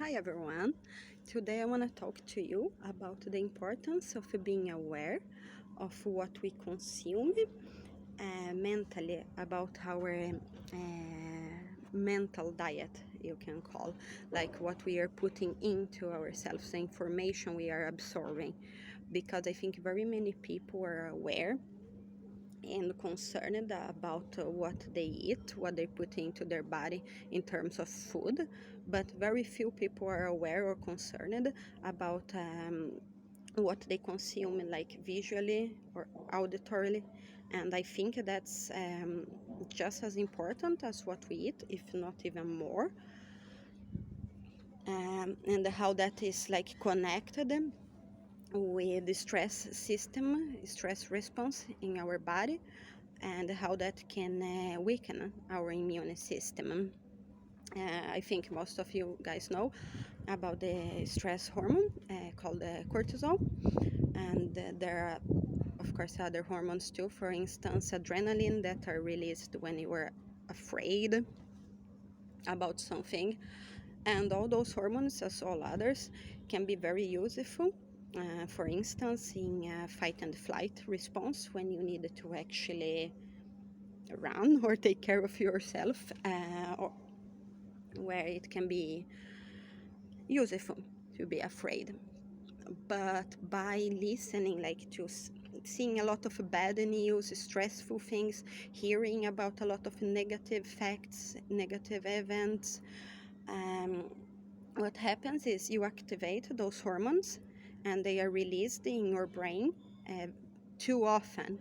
Hi everyone. Today I want to talk to you about the importance of being aware of what we consume mentally, about our mental diet, you can call, like what we are putting into ourselves, the information we are absorbing, because I think very many people are aware and concerned about what they eat, what they put into their body in terms of food, but very few people are aware or concerned about what they consume, like visually or auditorily. And I think that's just as important as what we eat, if not even more, and how that is like connected with the stress system, stress response in our body, and how that can weaken our immune system. I think most of you guys know about the stress hormone called cortisol, and there are, of course, other hormones too. For instance, adrenaline, that are released when you are afraid about something. And all those hormones, as all others, can be very useful. For instance, in fight and flight response, when you need to actually run or take care of yourself, or where it can be useful to be afraid. But by listening, like to seeing a lot of bad news, stressful things, hearing about a lot of negative facts, negative events, what happens is you activate those hormones and they are released in your brain too often.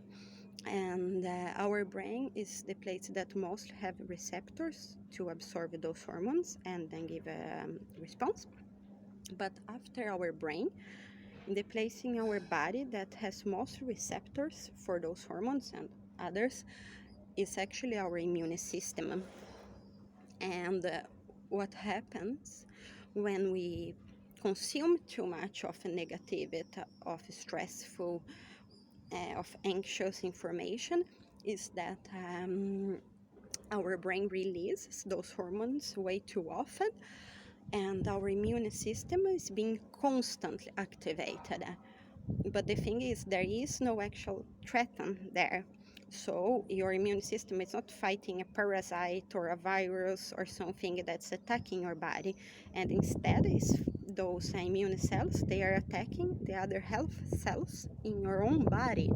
And our brain is the place that most have receptors to absorb those hormones and then give a response. But after our brain, the place in our body that has most receptors for those hormones and others is actually our immune system. And what happens when we consume too much of negativity, of stressful, of anxious information, is that our brain releases those hormones way too often, and our immune system is being constantly activated. But the thing is, there is no actual threat there. So your immune system is not fighting a parasite or a virus or something that's attacking your body, and instead is those immune cells, they are attacking the other health cells in your own body.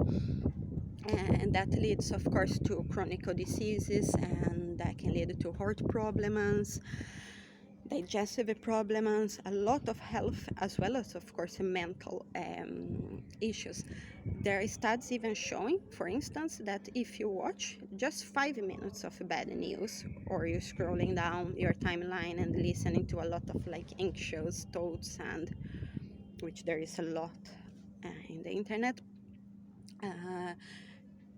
And that leads, of course, to chronic diseases, and that can lead to heart problems, digestive problems, a lot of health, as well as, of course, mental issues. There are studies even showing, for instance, that if you watch just 5 minutes of bad news, or you're scrolling down your timeline and listening to a lot of like anxious thoughts, and which there is a lot in the internet.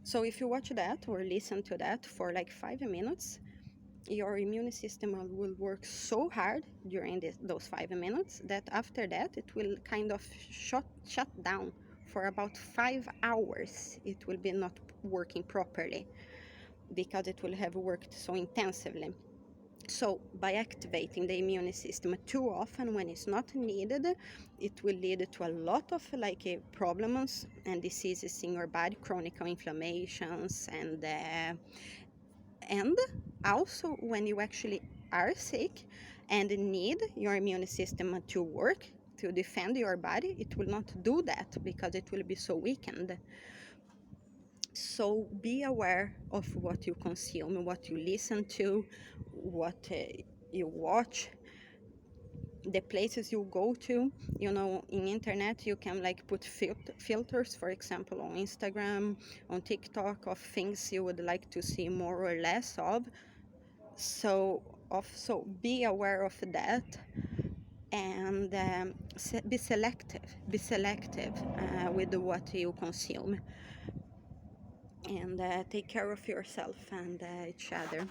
So if you watch that or listen to that for like 5 minutes, your immune system will work so hard during those 5 minutes that after that it will kind of shut down for about 5 hours. It will be not working properly because it will have worked so intensively. So by activating the immune system too often when it's not needed, it will lead to a lot of like problems and diseases in your body, chronic inflammations, and also when you actually are sick and need your immune system to work to defend your body, it will not do that because it will be so weakened. So be aware of what you consume, what you listen to, what you watch, the places you go to. You know, in internet you can like put filters, for example, on Instagram, on TikTok, of things you would like to see more or less of. So be aware of that, and be selective with what you consume, and take care of yourself and each other.